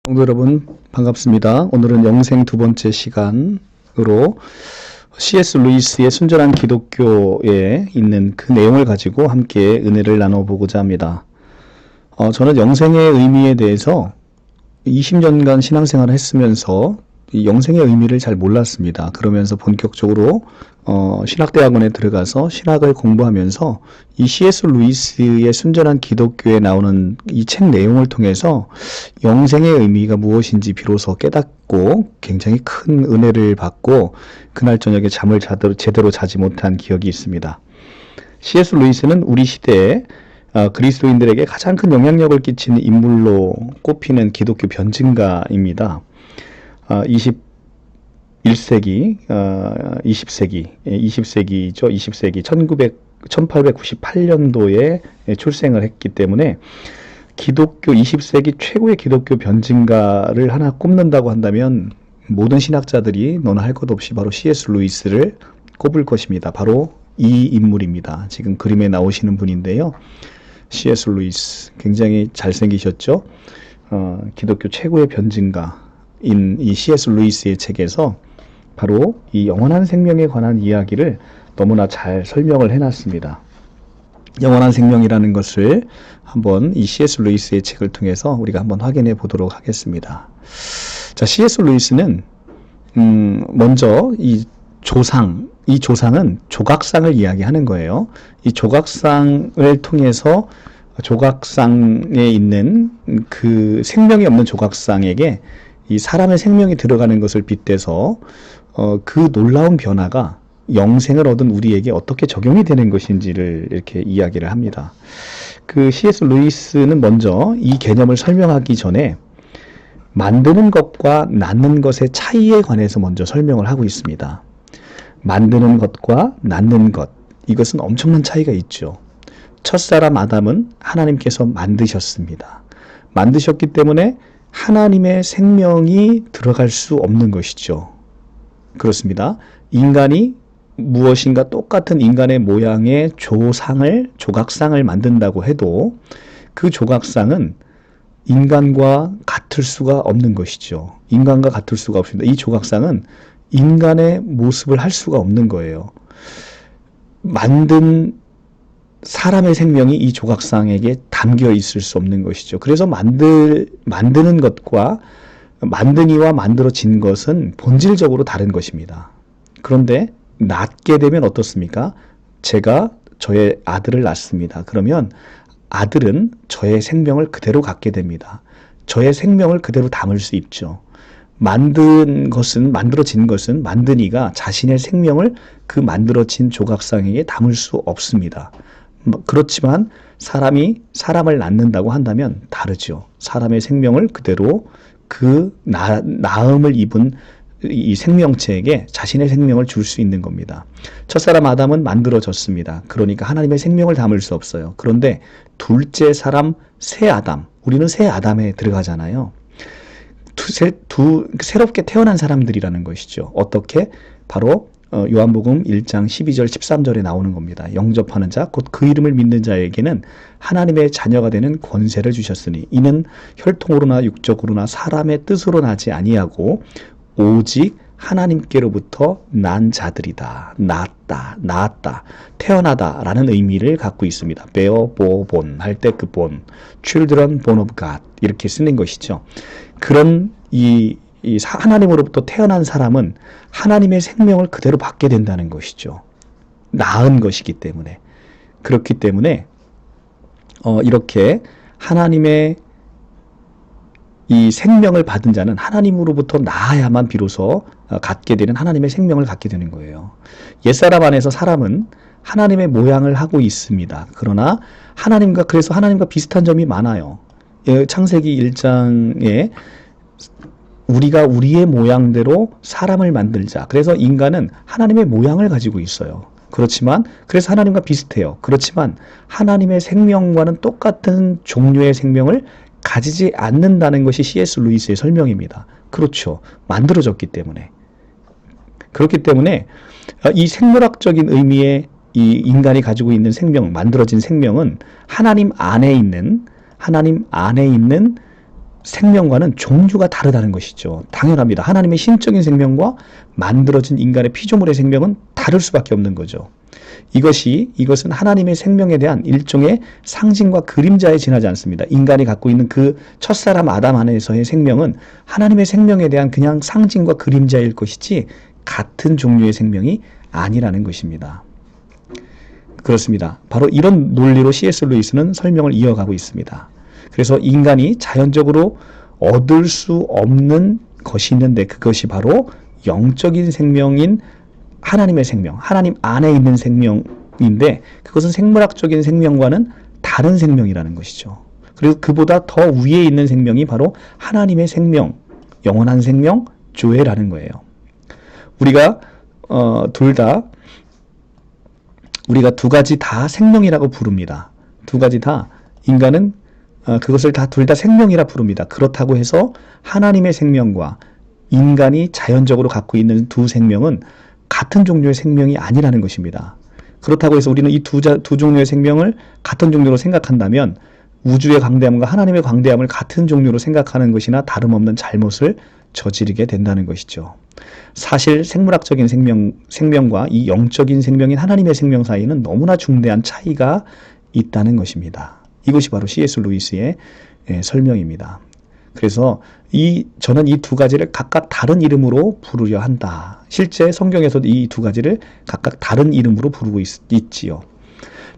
성도 여러분 반갑습니다. 오늘은 영생 두 번째 시간으로 C.S. 루이스의 순전한 기독교에 있는 그 내용을 가지고 함께 은혜를 나눠보고자 합니다. 저는 영생의 의미에 대해서 20년간 신앙생활을 했으면서 이 영생의 의미를 잘 몰랐습니다. 그러면서 본격적으로 신학대학원에 들어가서 신학을 공부하면서 이 C.S. 루이스의 순전한 기독교에 나오는 이 책 내용을 통해서 영생의 의미가 무엇인지 비로소 깨닫고 굉장히 큰 은혜를 받고 그날 저녁에 잠을 제대로 자지 못한 기억이 있습니다. C.S. 루이스는 우리 시대에 그리스도인들에게 가장 큰 영향력을 끼치는 인물로 꼽히는 기독교 변증가입니다. 20세기죠. 1898년도에 출생을 했기 때문에 20세기 최고의 기독교 변증가를 하나 꼽는다고 한다면 모든 신학자들이 너나 할 것 없이 바로 C.S. 루이스를 꼽을 것입니다. 바로 이 인물입니다. 지금 그림에 나오시는 분인데요. C.S. 루이스 굉장히 잘생기셨죠. 기독교 최고의 변증가인 이 C.S. 루이스의 책에서 바로 이 영원한 생명에 관한 이야기를 너무나 잘 설명을 해놨습니다. 영원한 생명이라는 것을 한번 이 C.S. 루이스의 책을 통해서 우리가 한번 확인해 보도록 하겠습니다. 자, C.S. 루이스는 먼저 이 조상은 조각상을 이야기하는 거예요. 이 조각상을 통해서 조각상에 있는 그 생명이 없는 조각상에게 이 사람의 생명이 들어가는 것을 빗대서 그 놀라운 변화가 영생을 얻은 우리에게 어떻게 적용이 되는 것인지를 이렇게 이야기를 합니다. 그 C.S. 루이스는 먼저 이 개념을 설명하기 전에 만드는 것과 낳는 것의 차이에 관해서 먼저 설명을 하고 있습니다. 만드는 것과 낳는 것, 이것은 엄청난 차이가 있죠. 첫사람 아담은 하나님께서 만드셨습니다. 만드셨기 때문에 하나님의 생명이 들어갈 수 없는 것이죠. 그렇습니다. 인간이 무엇인가 똑같은 인간의 모양의 조각상을 만든다고 해도 그 조각상은 인간과 같을 수가 없는 것이죠. 인간과 같을 수가 없습니다. 이 조각상은 인간의 모습을 할 수가 없는 거예요. 만든 사람의 생명이 이 조각상에게 담겨 있을 수 없는 것이죠. 그래서 만드는 것과 만드니와 만들어진 것은 본질적으로 다른 것입니다. 그런데 낳게 되면 어떻습니까? 제가 저의 아들을 낳습니다. 그러면 아들은 저의 생명을 그대로 갖게 됩니다. 저의 생명을 그대로 담을 수 있죠. 만들어진 것은 만드니가 자신의 생명을 그 만들어진 조각상에게 담을 수 없습니다. 그렇지만 사람을 낳는다고 한다면 다르죠. 사람의 생명을 그대로 그 낳음을 입은 이 생명체에게 자신의 생명을 줄 수 있는 겁니다. 첫사람 아담은 만들어졌습니다. 그러니까 하나님의 생명을 담을 수 없어요. 그런데 둘째 사람 새 아담, 우리는 새 아담에 들어가잖아요. 새롭게 태어난 사람들이라는 것이죠. 어떻게? 바로 요한복음 1장 12절 13절에 나오는 겁니다. 영접하는 자, 곧 그 이름을 믿는 자에게는 하나님의 자녀가 되는 권세를 주셨으니 이는 혈통으로나 육적으로나 사람의 뜻으로 나지 아니하고 오직 하나님께로부터 난 자들이다. 낳았다, 태어나다 라는 의미를 갖고 있습니다. bear, born 할 때 그 born, children born of God 이렇게 쓰는 것이죠. 그런 이 하나님으로부터 태어난 사람은 하나님의 생명을 그대로 받게 된다는 것이죠. 낳은 것이기 때문에. 그렇기 때문에 이렇게 하나님의 이 생명을 받은 자는 하나님으로부터 낳아야만 비로소 갖게 되는 하나님의 생명을 갖게 되는 거예요. 옛사람 안에서 사람은 하나님의 모양을 하고 있습니다. 그러나 그래서 하나님과 비슷한 점이 많아요. 창세기 1장에 우리가 우리의 모양대로 사람을 만들자. 그래서 인간은 하나님의 모양을 가지고 있어요. 그래서 하나님과 비슷해요. 그렇지만 하나님의 생명과는 똑같은 종류의 생명을 가지지 않는다는 것이 C.S. 루이스의 설명입니다. 그렇죠. 만들어졌기 때문에. 그렇기 때문에 이 생물학적인 의미의 이 인간이 가지고 있는 생명, 만들어진 생명은 하나님 안에 있는 생명과는 종류가 다르다는 것이죠. 당연합니다. 하나님의 신적인 생명과 만들어진 인간의 피조물의 생명은 다를 수밖에 없는 거죠. 이것은 하나님의 생명에 대한 일종의 상징과 그림자에 지나지 않습니다. 인간이 갖고 있는 그 첫사람 아담 안에서의 생명은 하나님의 생명에 대한 그냥 상징과 그림자일 것이지 같은 종류의 생명이 아니라는 것입니다. 그렇습니다. 바로 이런 논리로 C.S. 루이스는 설명을 이어가고 있습니다. 그래서 인간이 자연적으로 얻을 수 없는 것이 있는데 그것이 바로 영적인 생명인 하나님의 생명, 하나님 안에 있는 생명인데 그것은 생물학적인 생명과는 다른 생명이라는 것이죠. 그리고 그보다 더 위에 있는 생명이 바로 하나님의 생명, 영원한 생명, 조회라는 거예요. 우리가 두 가지 다 생명이라고 부릅니다. 두 가지 다 인간은 그것을 둘 다 생명이라 부릅니다. 그렇다고 해서 하나님의 생명과 인간이 자연적으로 갖고 있는 두 생명은 같은 종류의 생명이 아니라는 것입니다. 그렇다고 해서 우리는 이 두 종류의 생명을 같은 종류로 생각한다면 우주의 광대함과 하나님의 광대함을 같은 종류로 생각하는 것이나 다름없는 잘못을 저지르게 된다는 것이죠. 사실 생물학적인 생명과 이 영적인 생명인 하나님의 생명 사이에는 너무나 중대한 차이가 있다는 것입니다. 이것이 바로 C.S. 루이스의 설명입니다. 그래서 저는 이 두 가지를 각각 다른 이름으로 부르려 한다. 실제 성경에서도 이 두 가지를 각각 다른 이름으로 부르고 있지요.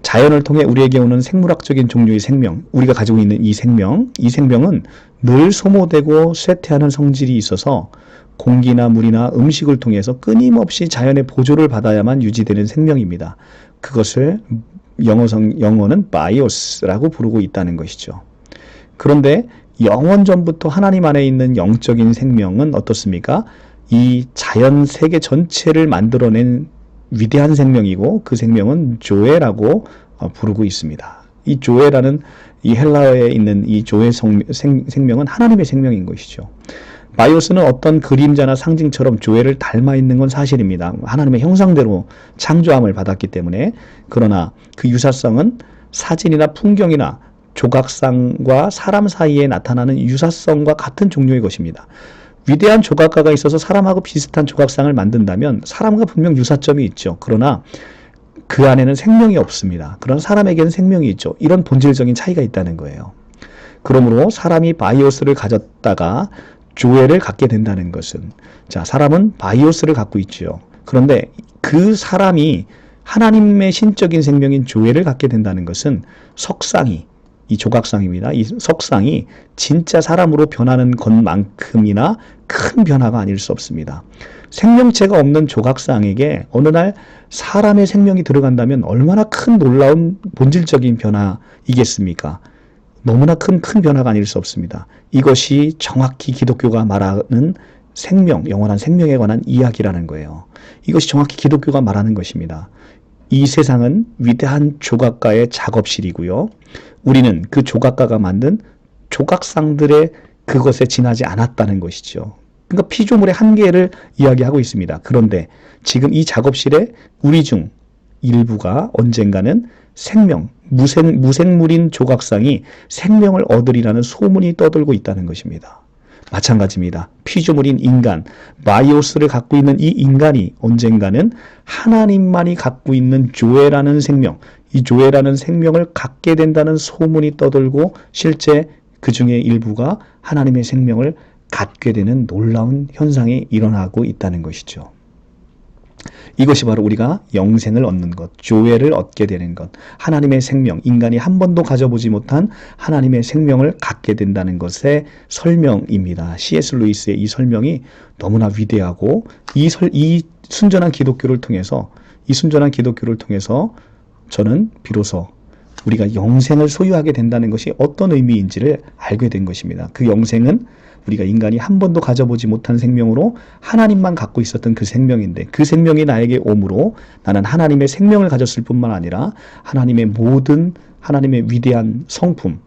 자연을 통해 우리에게 오는 생물학적인 종류의 생명, 우리가 가지고 있는 이 생명은 늘 소모되고 쇠퇴하는 성질이 있어서 공기나 물이나 음식을 통해서 끊임없이 자연의 보조를 받아야만 유지되는 생명입니다. 그것을 영어는 바이오스라고 부르고 있다는 것이죠. 그런데 영원 전부터 하나님 안에 있는 영적인 생명은 어떻습니까? 이 자연 세계 전체를 만들어낸 위대한 생명이고 그 생명은 조에라고 부르고 있습니다. 이 조에라는 이 헬라어에 있는 이 조에 생명은 하나님의 생명인 것이죠. 바이오스는 어떤 그림자나 상징처럼 조에를 닮아 있는 건 사실입니다. 하나님의 형상대로 창조함을 받았기 때문에. 그러나 그 유사성은 사진이나 풍경이나 조각상과 사람 사이에 나타나는 유사성과 같은 종류의 것입니다. 위대한 조각가가 있어서 사람하고 비슷한 조각상을 만든다면 사람과 분명 유사점이 있죠. 그러나 그 안에는 생명이 없습니다. 그런 사람에게는 생명이 있죠. 이런 본질적인 차이가 있다는 거예요. 그러므로 사람이 바이오스를 가졌다가 조회를 갖게 된다는 것은, 사람은 바이오스를 갖고 있죠. 그런데 그 사람이 하나님의 신적인 생명인 조회를 갖게 된다는 것은 이 조각상입니다. 이 석상이 진짜 사람으로 변하는 것만큼이나 큰 변화가 아닐 수 없습니다. 생명체가 없는 조각상에게 어느 날 사람의 생명이 들어간다면 얼마나 큰 놀라운 본질적인 변화이겠습니까? 너무나 큰 변화가 아닐 수 없습니다. 이것이 정확히 기독교가 말하는 생명, 영원한 생명에 관한 이야기라는 거예요. 이것이 정확히 기독교가 말하는 것입니다. 이 세상은 위대한 조각가의 작업실이고요. 우리는 그 조각가가 만든 조각상들의 그것에 지나지 않았다는 것이죠. 그러니까 피조물의 한계를 이야기하고 있습니다. 그런데 지금 이 작업실에 우리 중 일부가 언젠가는 무생물인 조각상이 생명을 얻으리라는 소문이 떠돌고 있다는 것입니다. 마찬가지입니다. 피조물인 인간, 바이오스를 갖고 있는 이 인간이 언젠가는 하나님만이 갖고 있는 조회라는 생명, 이 조회라는 생명을 갖게 된다는 소문이 떠돌고 실제 그 중에 일부가 하나님의 생명을 갖게 되는 놀라운 현상이 일어나고 있다는 것이죠. 이것이 바로 우리가 영생을 얻는 것, 조회를 얻게 되는 것, 하나님의 생명, 인간이 한 번도 가져보지 못한 하나님의 생명을 갖게 된다는 것의 설명입니다. C.S. 루이스의 이 설명이 너무나 위대하고 이 순전한 기독교를 통해서 저는 비로소 우리가 영생을 소유하게 된다는 것이 어떤 의미인지를 알게 된 것입니다. 그 영생은 우리가 인간이 한 번도 가져보지 못한 생명으로 하나님만 갖고 있었던 그 생명인데 그 생명이 나에게 오므로 나는 하나님의 생명을 가졌을 뿐만 아니라 하나님의 위대한 성품,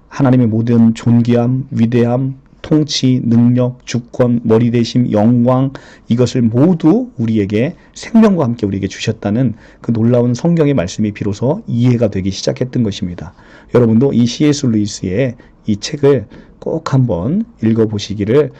하나님의 모든 존귀함, 위대함, 통치, 능력, 주권, 머리대심, 영광 이것을 모두 우리에게 생명과 함께 우리에게 주셨다는 그 놀라운 성경의 말씀이 비로소 이해가 되기 시작했던 것입니다. 여러분도 이 C.S. 루이스의 이 책을 꼭 한번 읽어보시기를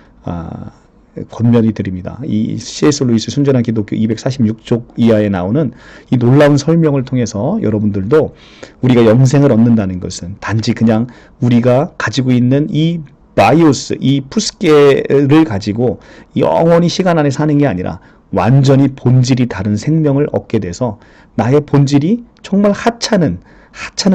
권면이 드립니다. 이 C.S. 루이스 순전한 기독교 246쪽 이하에 나오는 이 놀라운 설명을 통해서 여러분들도 우리가 영생을 얻는다는 것은 단지 그냥 우리가 가지고 있는 이 바이오스, 이 푸스케를 가지고 영원히 시간 안에 사는 게 아니라 완전히 본질이 다른 생명을 얻게 돼서 나의 본질이 정말 하찮은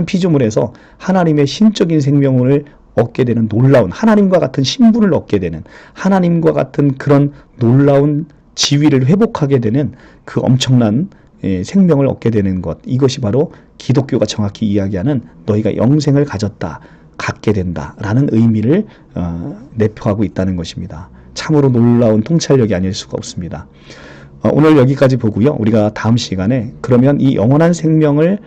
피조물에서 하나님의 신적인 생명을 얻게 되는 놀라운 하나님과 같은 신분을 얻게 되는 하나님과 같은 그런 놀라운 지위를 회복하게 되는 그 엄청난 생명을 얻게 되는 것, 이것이 바로 기독교가 정확히 이야기하는 너희가 영생을 갖게 된다라는 의미를 내포하고 있다는 것입니다. 참으로 놀라운 통찰력이 아닐 수가 없습니다. 오늘 여기까지 보고요. 우리가 다음 시간에 그러면 이 영원한 생명을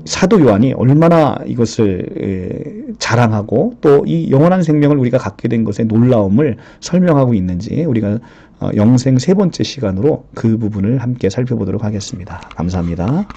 사도 요한이 얼마나 이것을 자랑하고 또 이 영원한 생명을 우리가 갖게 된 것의 놀라움을 설명하고 있는지 우리가 영생 세 번째 시간으로 그 부분을 함께 살펴보도록 하겠습니다. 감사합니다.